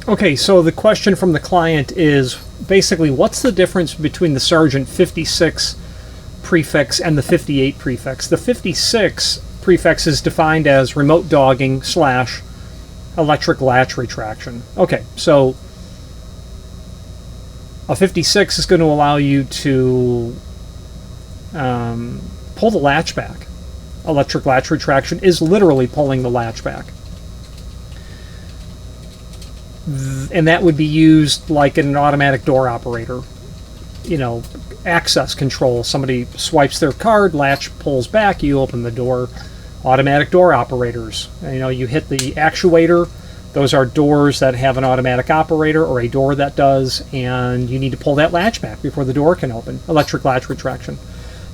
Okay, so the question from the client is basically what's the difference between the Sargent 56 prefix and the 58 prefix? The 56 prefix is defined as remote dogging slash electric latch retraction. Okay, so a 56 is going to allow you to pull the latch back. Electric latch retraction is literally pulling the latch back. And that would be used like in an automatic door operator. You know, access control. Somebody swipes their card, latch pulls back, you open the door. Automatic door operators. You know, you hit the actuator. Those are doors that have an automatic operator or a door that does, and you need to pull that latch back before the door can open. Electric latch retraction.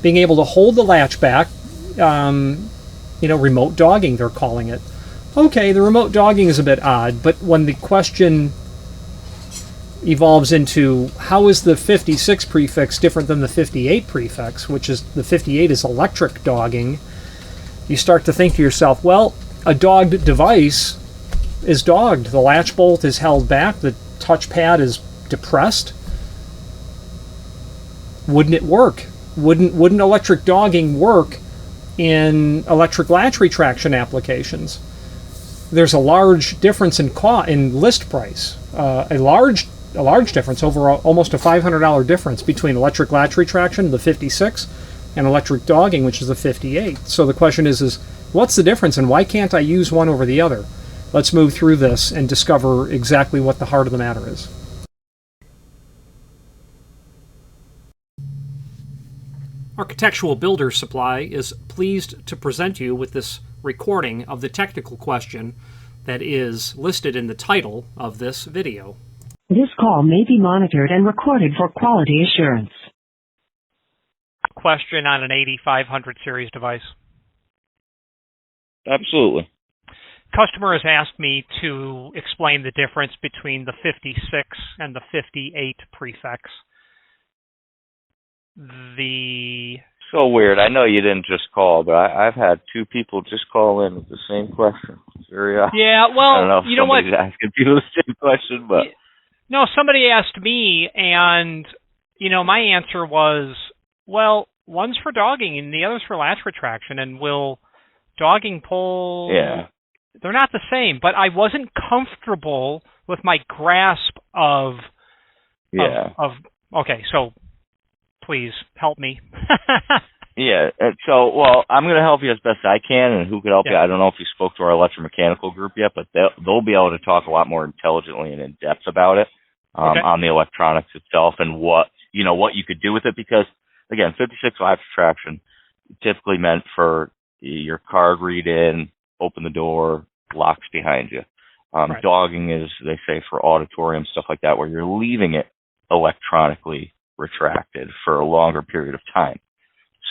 Being able to hold the latch back, remote dogging, they're calling it. Okay, the remote dogging is a bit odd, but when the question evolves into how is the 56 prefix different than the 58 prefix, which is the 58 is electric dogging, you start to think to yourself, well, a dogged device is dogged. The latch bolt is held back, the touchpad is depressed. Wouldn't it work? Wouldn't electric dogging work in electric latch retraction applications? There's a large difference in list price, a large difference, over almost a $500 difference between electric latch retraction, the 56, and electric dogging, which is the 58. So the question is what's the difference and why can't I use one over the other? Let's move through this and discover exactly what the heart of the matter is. Architectural Builder Supply is pleased to present you with this recording of the technical question that is listed in the title of this video. This call may be monitored and recorded for quality assurance. Question on an 8500 series device. Absolutely. Customer has asked me to explain the difference between the 56 and the 58 prefix. So weird. I know you didn't just call, but I've had two people just call in with the same question. It's very yeah, well, I don't know if you know what? somebody's asking people the same question, but no, somebody asked me, and my answer was, well, one's for dogging and the other's for latch retraction, and will dogging pull? Yeah. They're not the same, but I wasn't comfortable with my grasp of. Yeah. Okay, so please help me. Yeah. So, well, I'm going to help you as best I can, and who could help you? I don't know if you spoke to our electromechanical group yet, but they'll be able to talk a lot more intelligently and in depth about it on the electronics itself and what you could do with it. Because again, 56 latch retraction typically meant for your card read in, open the door, locks behind you. Right. Dogging is, they say, for auditorium, stuff like that, where you're leaving it electronically retracted for a longer period of time.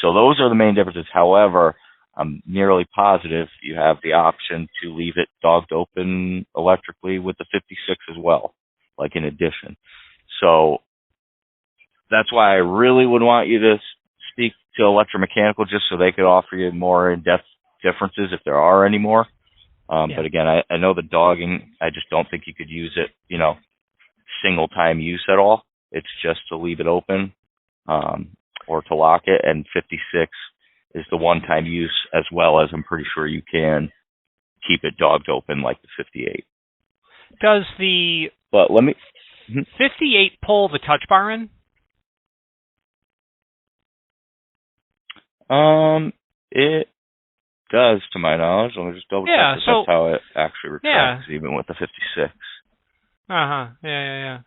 So those are the main differences. However, I'm nearly positive you have the option to leave it dogged open electrically with the 56 as well, like in addition. So that's why I really would want you to speak to electromechanical just so they could offer you more in-depth differences if there are any more. But again, I know the dogging, I just don't think you could use it, single time use at all. It's just to leave it open or to lock it. And 56 is the one-time use, as well as I'm pretty sure you can keep it dogged open like the 58. Does the But let me 58 pull the touch bar in? It does, to my knowledge. Let me just double check that that's how it actually retracts, even with the 56. Uh-huh. Yeah.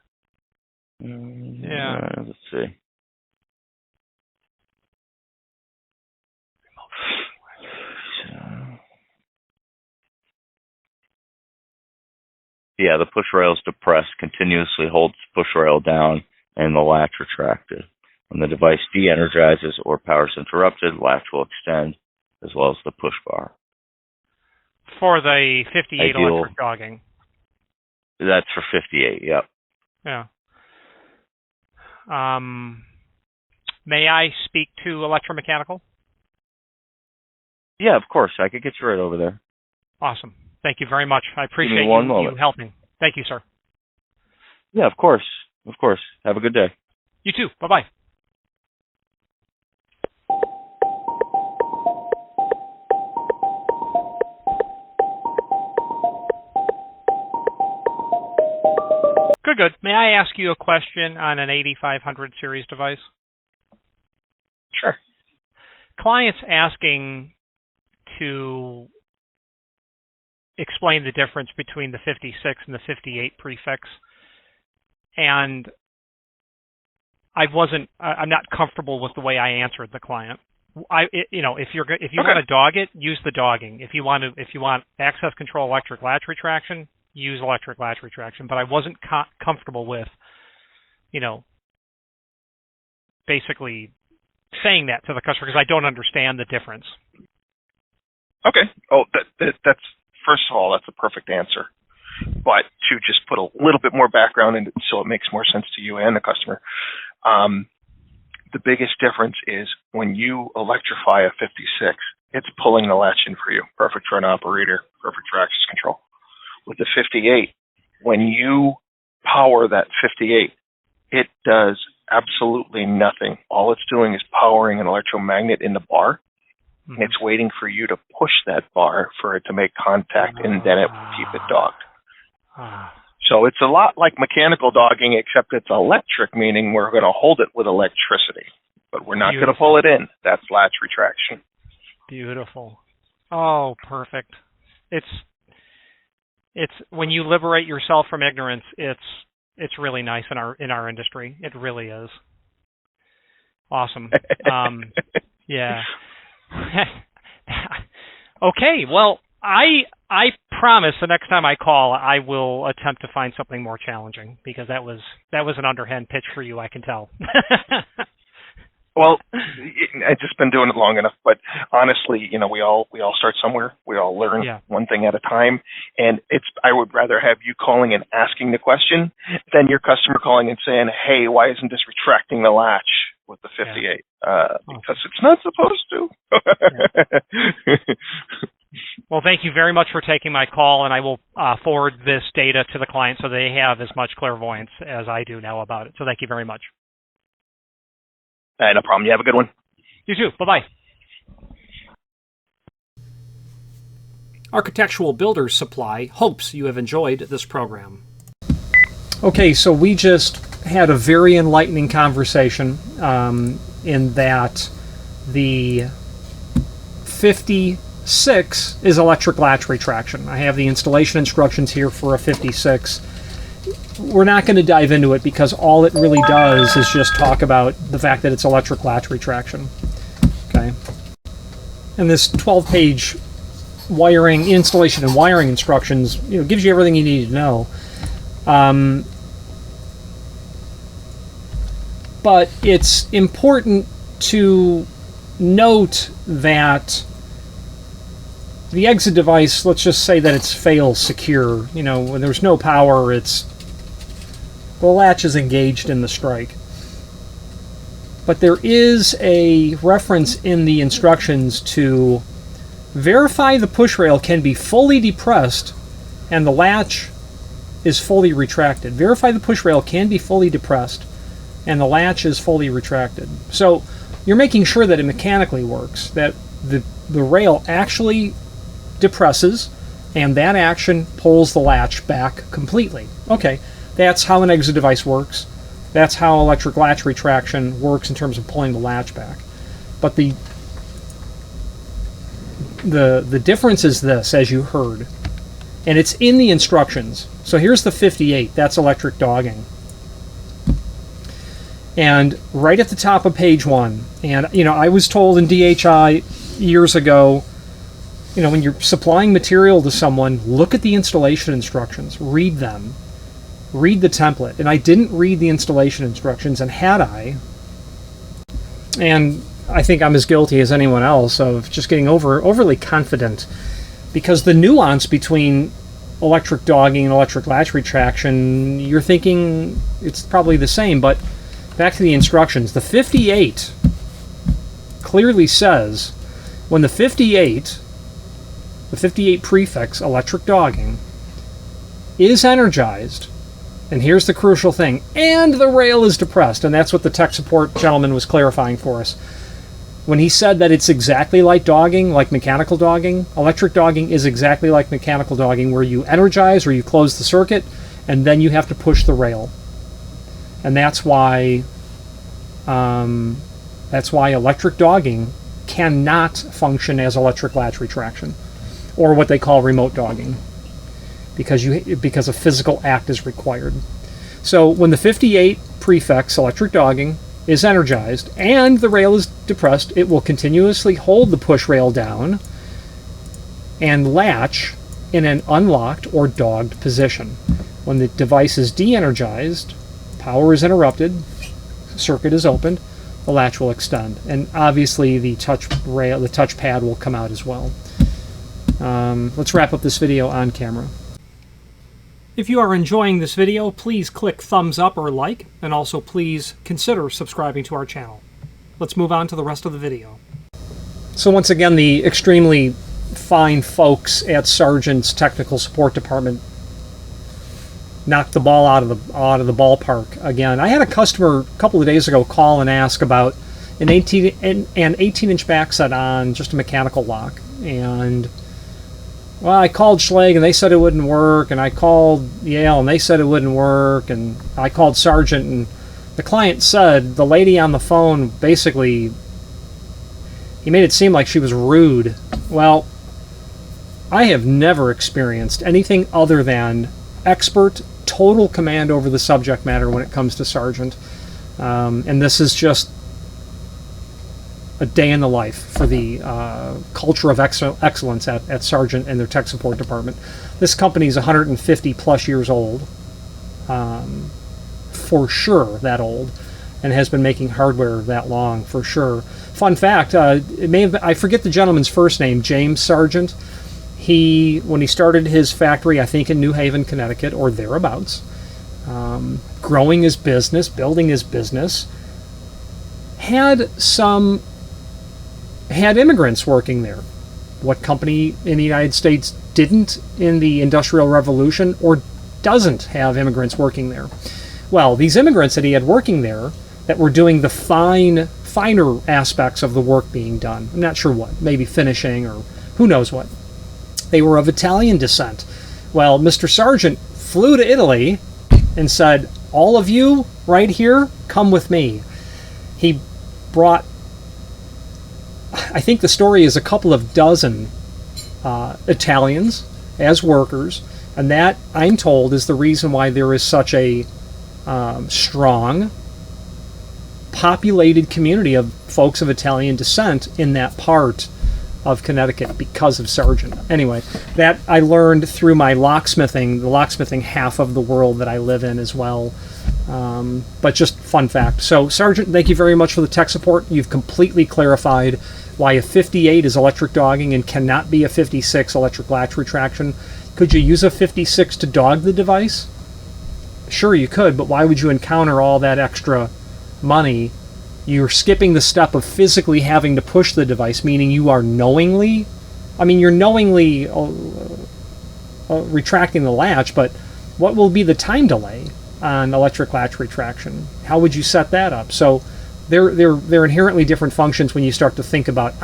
Let's see. Yeah, the push rail is depressed, continuously holds push rail down, and the latch retracted. When the device de-energizes or power is interrupted, latch will extend, as well as the push bar. For the 58 electric dogging. That's for 58, yep. Yeah. May I speak to electromechanical? Yeah, of course. I could get you right over there. Awesome. Thank you very much. I appreciate Give me one you moment. helping. Thank you, sir. Yeah, of course. Of course. Have a good day. You too. Bye-bye. Good. May I ask you a question on an 8500 series device? Sure. Clients asking to explain the difference between the 56 and the 58 prefix, and I'm not comfortable with the way I answered the client. If you want to dog it, use the dogging. If you want access control electric latch retraction, use electric latch retraction. But I wasn't comfortable with, basically saying that to the customer because I don't understand the difference. Okay. Oh, that's first of all, that's a perfect answer. But to just put a little bit more background in it so it makes more sense to you and the customer, the biggest difference is when you electrify a 56, it's pulling the latch in for you. Perfect for an operator, perfect for access control. With the 58, when you power that 58, it does absolutely nothing. All it's doing is powering an electromagnet in the bar. Mm-hmm. It's waiting for you to push that bar for it to make contact, and then it will keep it dogged. So it's a lot like mechanical dogging, except it's electric, meaning we're going to hold it with electricity, but we're not going to pull it in. That's latch retraction. Beautiful. Oh, perfect. It's when you liberate yourself from ignorance, it's really nice in our industry. It really is. Awesome. Yeah. Okay. Well, I promise the next time I call, I will attempt to find something more challenging, because that was an underhand pitch for you, I can tell. Well, I've just been doing it long enough, but honestly, we all start somewhere. We all learn one thing at a time, and I would rather have you calling and asking the question than your customer calling and saying, "Hey, why isn't this retracting the latch with the 58?" Because it's not supposed to. Well, thank you very much for taking my call, and I will forward this data to the client so they have as much clairvoyance as I do now about it. So thank you very much. No problem. You have a good one. You too. Bye-bye. Architectural Builders Supply hopes you have enjoyed this program. Okay, so we just had a very enlightening conversation in that the 56 is electric latch retraction. I have the installation instructions here for a 56. We're not going to dive into it because all it really does is just talk about the fact that it's electric latch retraction. Okay. And this 12-page wiring, installation and wiring instructions, gives you everything you need to know. But it's important to note that the exit device, let's just say that it's fail secure. When there's no power, the latch is engaged in the strike. But there is a reference in the instructions to verify the push rail can be fully depressed and the latch is fully retracted. Verify the push rail can be fully depressed and the latch is fully retracted. So you're making sure that it mechanically works, that the rail actually depresses and that action pulls the latch back completely. Okay. That's how an exit device works. That's how electric latch retraction works in terms of pulling the latch back. But the difference is this, as you heard, and it's in the instructions. So here's the 58. That's electric dogging. And right at the top of page 1, and I was told in DHI years ago, when you're supplying material to someone, look at the installation instructions, read them. Read the template. And I didn't read the installation instructions, and had I, and I think I'm as guilty as anyone else of just getting overly confident, because the nuance between electric dogging and electric latch retraction, you're thinking it's probably the same, but back to the instructions. The 58 clearly says when the 58 prefix, electric dogging, is energized, And here's the crucial thing. And the rail is depressed. And that's what the tech support gentleman was clarifying for us. When he said that it's exactly like dogging, like mechanical dogging, electric dogging is exactly like mechanical dogging, where you energize or you close the circuit, and then you have to push the rail. And that's why electric dogging cannot function as electric latch retraction, or what they call remote dogging, because a physical act is required. So when the 58 prefix electric dogging is energized and the rail is depressed, it will continuously hold the push rail down and latch in an unlocked or dogged position. When the device is de-energized, power is interrupted, circuit is opened, the latch will extend, and obviously the touchpad will come out as well. Let's wrap up this video on camera. If you are enjoying this video, please click thumbs up or like, and also please consider subscribing to our channel. Let's move on to the rest of the video. So once again, the extremely fine folks at Sargent's technical support department knocked the ball out of the ballpark again. I had a customer a couple of days ago call and ask about an 18-inch backset on just a mechanical lock, and well, I called Schlage and they said it wouldn't work, and I called Yale and they said it wouldn't work, and I called Sargent, and the client said the lady on the phone basically, he made it seem like she was rude. Well, I have never experienced anything other than expert, total command over the subject matter when it comes to Sargent. And this is just a day in the life for the culture of excellence at Sargent and their tech support department. This company is 150 plus years old, for sure that old, and has been making hardware that long, for sure. Fun fact, it may have been, I forget the gentleman's first name, James Sargent. When he started his factory, I think in New Haven, Connecticut, or thereabouts, growing his business, building his business, had immigrants working there. What company in the United States didn't in the Industrial Revolution, or doesn't have immigrants working there? Well, these immigrants that he had working there that were doing the finer aspects of the work being done, I'm not sure what, maybe finishing or who knows what, they were of Italian descent. Well, Mr. Sargent flew to Italy and said, all of you right here, come with me. He brought, I think the story is a couple of dozen Italians as workers, and that, I'm told, is the reason why there is such a strong, populated community of folks of Italian descent in that part of Connecticut, because of Sargent. Anyway, that I learned through my locksmithing, the locksmithing half of the world that I live in as well. But just fun fact. So Sargent, thank you very much for the tech support. You've completely clarified why a 58 is electric dogging and cannot be a 56 electric latch retraction. Could you use a 56 to dog the device? Sure, you could, but why would you encounter all that extra money? You're skipping the step of physically having to push the device, meaning you are knowingly, you're knowingly retracting the latch, but what will be the time delay on electric latch retraction? How would you set that up? So they're inherently different functions when you start to think about,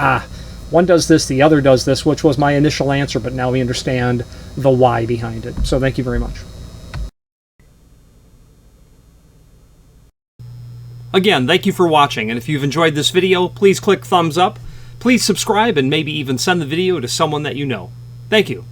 one does this, the other does this, which was my initial answer, but now we understand the why behind it. So thank you very much. Again, thank you for watching, and if you've enjoyed this video, please click thumbs up, please subscribe, and maybe even send the video to someone that you know. Thank you.